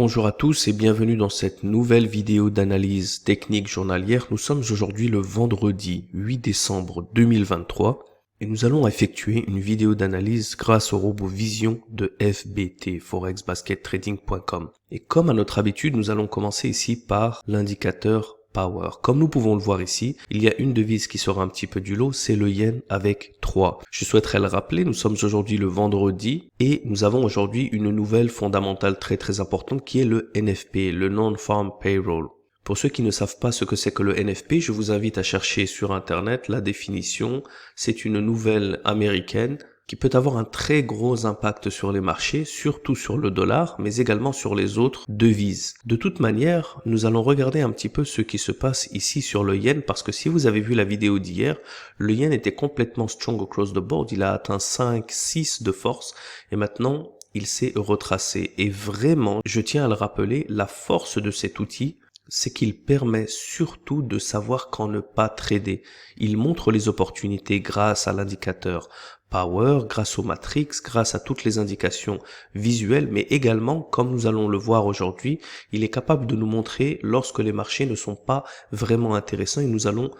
Bonjour à tous et bienvenue dans cette nouvelle vidéo d'analyse technique journalière. Nous sommes aujourd'hui le vendredi 8 décembre 2023 et nous allons effectuer une vidéo d'analyse grâce au robot Vision de FBT, forexbaskettrading.com. Et comme à notre habitude, nous allons commencer ici par l'indicateur Power. Comme nous pouvons le voir ici, il y a une devise qui sort un petit peu du lot, c'est le yen avec 3. Je souhaiterais le rappeler, nous sommes aujourd'hui le vendredi et nous avons aujourd'hui une nouvelle fondamentale très importante qui est le NFP, le Non-Farm Payroll. Pour ceux qui ne savent pas ce que c'est que le NFP, je vous invite à chercher sur internet la définition. C'est une nouvelle américaine qui peut avoir un très gros impact sur les marchés, surtout sur le dollar, mais également sur les autres devises. De toute manière, nous allons regarder un petit peu ce qui se passe ici sur le yen, parce que si vous avez vu la vidéo d'hier, le yen était complètement strong across the board, il a atteint 5, 6 de force, et maintenant, il s'est retracé. Et vraiment, je tiens à le rappeler, la force de cet outil, c'est qu'il permet surtout de savoir quand ne pas trader. Il montre les opportunités grâce à l'indicateur Power, grâce aux matrix, grâce à toutes les indications visuelles, mais également, comme nous allons le voir aujourd'hui, il est capable de nous montrer lorsque les marchés ne sont pas vraiment intéressants et nous allons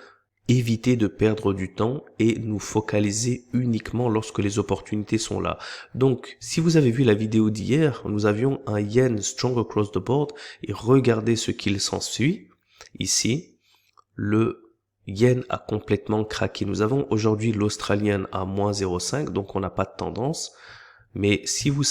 éviter de perdre du temps et nous focaliser uniquement lorsque les opportunités sont là. Donc, si vous avez vu la vidéo d'hier, nous avions un yen strong across the board et regardez ce qu'il s'ensuit. Ici, le yen a complètement craqué. Nous avons aujourd'hui l'australienne à moins 0,5, donc on n'a pas de tendance. Mais si vous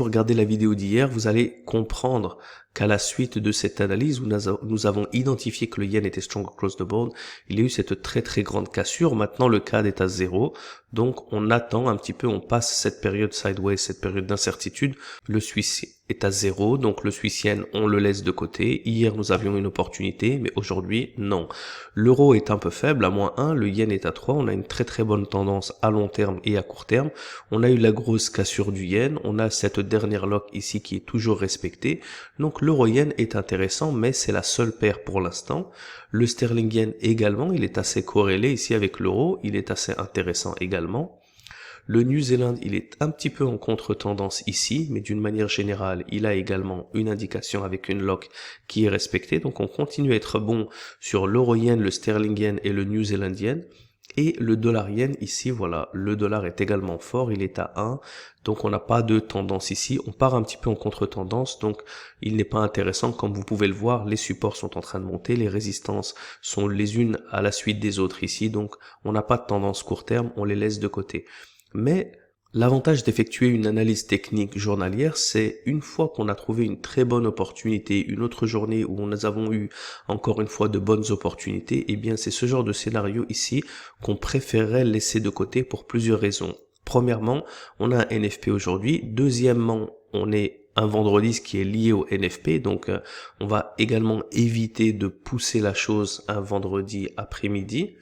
regardez la vidéo d'hier, vous allez comprendre qu'à la suite de cette analyse où nous avons identifié que le yen était strong across the board, il y a eu cette très grande cassure. Maintenant, le CAD est à 0. Donc, on attend un petit peu, on passe cette période sideways, cette période d'incertitude. Le Suisse est à 0, donc le Suisse yen, on le laisse de côté. Hier, nous avions une opportunité, mais aujourd'hui, non. L'euro est un peu faible, à moins 1, le yen est à 3. On a une très bonne tendance à long terme et à court terme. On a eu la grosse cassure du yen, on a cette dernière lock ici qui est toujours respectée. Donc, l'euro-yen est intéressant, mais c'est la seule paire pour l'instant. Le sterling-yen également, il est assez corrélé ici avec l'euro, il est assez intéressant également. Le New Zealand, il est un petit peu en contre-tendance ici, mais d'une manière générale, il a également une indication avec une lock qui est respectée. Donc on continue à être bon sur l'euro-yen, le sterling-yen et le New Zealand-yen. Et le dollar-yen ici, voilà, le dollar est également fort, il est à 1, donc on n'a pas de tendance ici, on part un petit peu en contre-tendance, donc il n'est pas intéressant, comme vous pouvez le voir, les supports sont en train de monter, les résistances sont les unes à la suite des autres ici, donc on n'a pas de tendance court terme, on les laisse de côté. Mais l'avantage d'effectuer une analyse technique journalière, c'est une fois qu'on a trouvé une très bonne opportunité, une autre journée où nous avons eu encore une fois de bonnes opportunités, eh bien c'est ce genre de scénario ici qu'on préférerait laisser de côté pour plusieurs raisons. Premièrement, on a un NFP aujourd'hui. Deuxièmement, on est un vendredi, ce qui est lié au NFP, donc on va également éviter de pousser la chose un vendredi après-midi.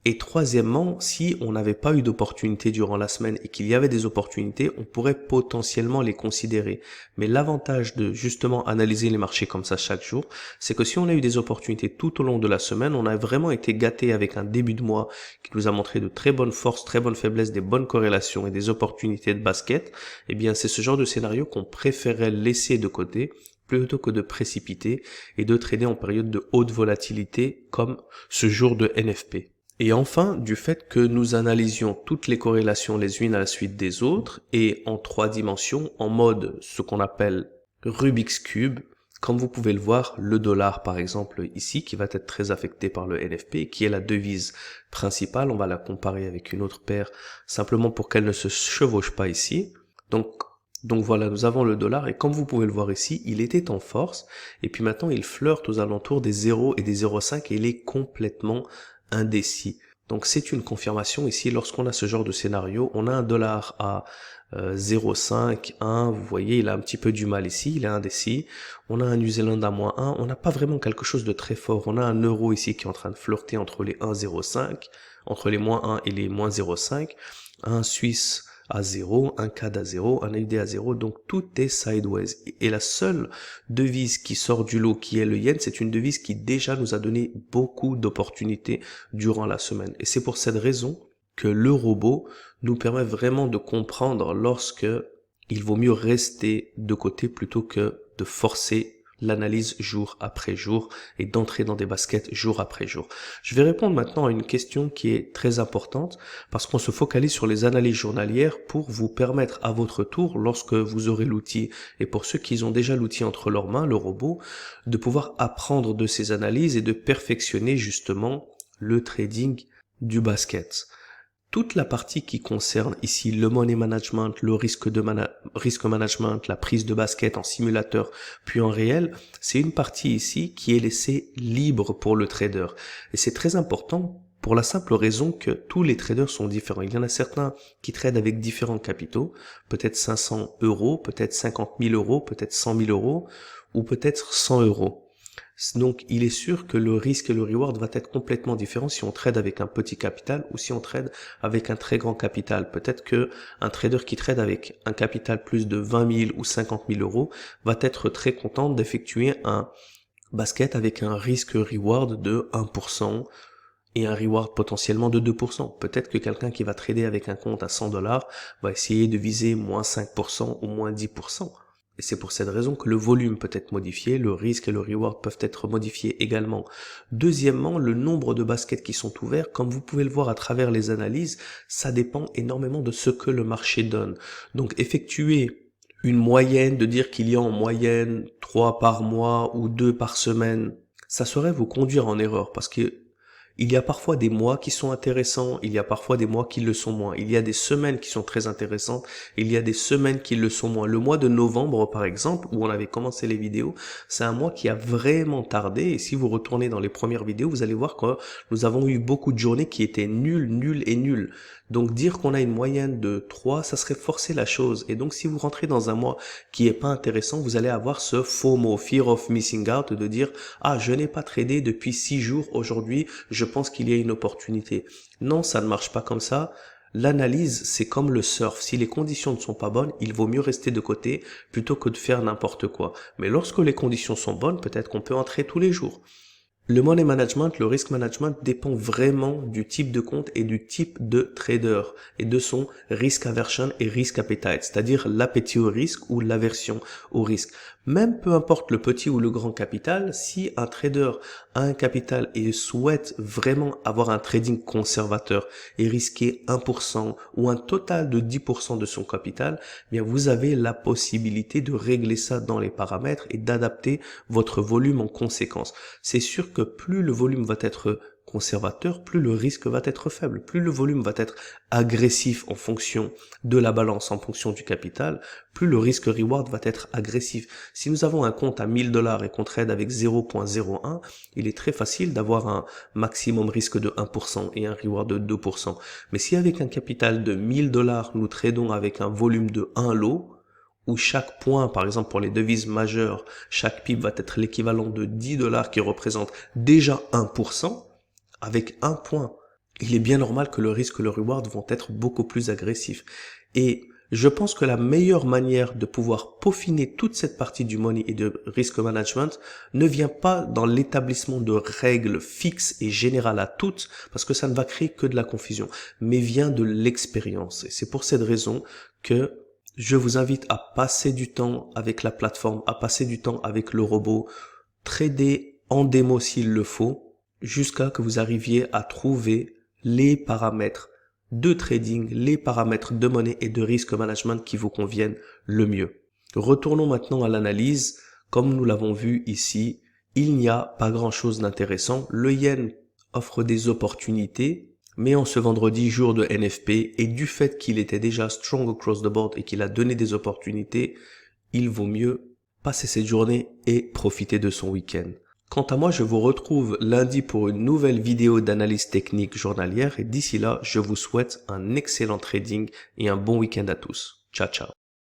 Et troisièmement, si on n'avait pas eu d'opportunités durant la semaine et qu'il y avait des opportunités, on pourrait potentiellement les considérer. Mais l'avantage de justement analyser les marchés comme ça chaque jour, c'est que si on a eu des opportunités tout au long de la semaine, on a vraiment été gâté avec un début de mois qui nous a montré de très bonnes forces, très bonnes faiblesses, des bonnes corrélations et des opportunités de basket, eh bien c'est ce genre de scénario qu'on préférait laisser de côté plutôt que de précipiter et de trader en période de haute volatilité comme ce jour de NFP. Et enfin, du fait que nous analysions toutes les corrélations les unes à la suite des autres et en 3 dimensions, en mode ce qu'on appelle Rubik's Cube, comme vous pouvez le voir, le dollar par exemple ici qui va être très affecté par le NFP, qui est la devise principale, on va la comparer avec une autre paire simplement pour qu'elle ne se chevauche pas ici. Donc voilà, nous avons le dollar et comme vous pouvez le voir ici, il était en force et puis maintenant il flirte aux alentours des 0 et des 0,5 et il est complètement indécis. Donc c'est une confirmation ici, lorsqu'on a ce genre de scénario, on a un dollar à 0,5, 1, vous voyez, il a un petit peu du mal ici, il est indécis. On a un New Zealand à moins 1, on n'a pas vraiment quelque chose de très fort. On a un euro ici qui est en train de flirter entre les 1,05, entre les moins 1 et les moins 0,5, un Suisse à 0, un CAD à 0, un AUD à 0, donc tout est sideways. Et la seule devise qui sort du lot, qui est le yen, c'est une devise qui déjà nous a donné beaucoup d'opportunités durant la semaine. Et c'est pour cette raison que le robot nous permet vraiment de comprendre lorsque il vaut mieux rester de côté plutôt que de forcer l'analyse jour après jour et d'entrer dans des baskets jour après jour. Je vais répondre maintenant à une question qui est très importante parce qu'on se focalise sur les analyses journalières pour vous permettre à votre tour, lorsque vous aurez l'outil et pour ceux qui ont déjà l'outil entre leurs mains, le robot, de pouvoir apprendre de ces analyses et de perfectionner justement le trading du basket. Toute la partie qui concerne ici le money management, le risque management, la prise de basket en simulateur puis en réel, c'est une partie ici qui est laissée libre pour le trader. Et c'est très important pour la simple raison que tous les traders sont différents. Il y en a certains qui tradent avec différents capitaux, peut-être 500 euros, peut-être 50 000 euros, peut-être 100 000 euros ou peut-être 100 euros. Donc, il est sûr que le risque et le reward va être complètement différent si on trade avec un petit capital ou si on trade avec un très grand capital. Peut-être que un trader qui trade avec un capital plus de 20 000 ou 50 000 euros va être très content d'effectuer un basket avec un risque-reward de 1% et un reward potentiellement de 2%. Peut-être que quelqu'un qui va trader avec un compte à 100 $ va essayer de viser moins 5% ou moins 10%. Et c'est pour cette raison que le volume peut être modifié, le risque et le reward peuvent être modifiés également. Deuxièmement, le nombre de baskets qui sont ouverts, comme vous pouvez le voir à travers les analyses, ça dépend énormément de ce que le marché donne. Donc effectuer une moyenne, de dire qu'il y a en moyenne 3 par mois ou 2 par semaine, ça saurait vous conduire en erreur parce que il y a parfois des mois qui sont intéressants, il y a parfois des mois qui le sont moins. Il y a des semaines qui sont très intéressantes, il y a des semaines qui le sont moins. Le mois de novembre, par exemple, où on avait commencé les vidéos, c'est un mois qui a vraiment tardé. Et si vous retournez dans les premières vidéos, vous allez voir que nous avons eu beaucoup de journées qui étaient nulles. Donc dire qu'on a une moyenne de 3, ça serait forcer la chose. Et donc si vous rentrez dans un mois qui est pas intéressant, vous allez avoir ce FOMO, Fear of Missing Out, de dire « Ah, je n'ai pas tradé depuis 6 jours, aujourd'hui, je pense qu'il y a une opportunité. » Non, ça ne marche pas comme ça. L'analyse, c'est comme le surf. Si les conditions ne sont pas bonnes, il vaut mieux rester de côté plutôt que de faire n'importe quoi. Mais lorsque les conditions sont bonnes, peut-être qu'on peut entrer tous les jours. Le money management, le risk management dépend vraiment du type de compte et du type de trader et de son risk aversion et risk appetite, c'est-à-dire l'appétit au risque ou l'aversion au risque. Même peu importe le petit ou le grand capital, si un trader a un capital et souhaite vraiment avoir un trading conservateur et risquer 1% ou un total de 10% de son capital, bien vous avez la possibilité de régler ça dans les paramètres et d'adapter votre volume en conséquence. C'est sûr que plus le volume va être conservateur, plus le risque va être faible. Plus le volume va être agressif en fonction de la balance, en fonction du capital, plus le risque-reward va être agressif. Si nous avons un compte à 1000 $ et qu'on trade avec 0.01, il est très facile d'avoir un maximum risque de 1% et un reward de 2%. Mais si avec un capital de 1000 $, nous tradons avec un volume de 1 lot, où chaque point, par exemple pour les devises majeures, chaque pip va être l'équivalent de 10 $ qui représente déjà 1%, avec un point, il est bien normal que le risque et le reward vont être beaucoup plus agressifs. Et je pense que la meilleure manière de pouvoir peaufiner toute cette partie du money et de risk management ne vient pas dans l'établissement de règles fixes et générales à toutes, parce que ça ne va créer que de la confusion, mais vient de l'expérience. Et c'est pour cette raison que je vous invite à passer du temps avec la plateforme, à passer du temps avec le robot, trader en démo s'il le faut, jusqu'à que vous arriviez à trouver les paramètres de trading, les paramètres de monnaie et de risk management qui vous conviennent le mieux. Retournons maintenant à l'analyse. Comme nous l'avons vu ici, il n'y a pas grand-chose d'intéressant. Le yen offre des opportunités, mais en ce vendredi, jour de NFP, et du fait qu'il était déjà strong across the board et qu'il a donné des opportunités, il vaut mieux passer cette journée et profiter de son week-end. Quant à moi, je vous retrouve lundi pour une nouvelle vidéo d'analyse technique journalière et d'ici là, je vous souhaite un excellent trading et un bon week-end à tous. Ciao, ciao.